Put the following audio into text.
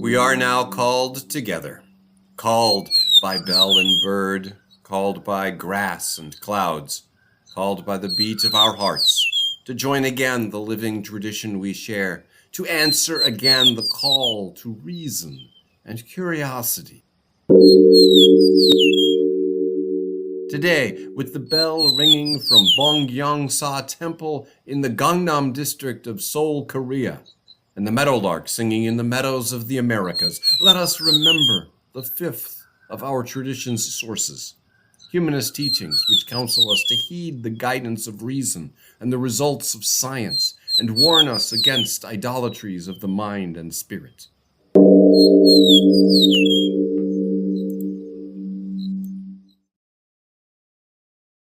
We are now called together, called by bell and bird, called by grass and clouds, called by the beat of our hearts, to join again the living tradition we share, to answer again the call to reason and curiosity. Today, with the bell ringing from Bongyeongsa Temple in the Gangnam district of Seoul, Korea, and the meadowlark singing in the meadows of the Americas, let us remember the fifth of our tradition's sources, humanist teachings which counsel us to heed the guidance of reason and the results of science, and warn us against idolatries of the mind and spirit.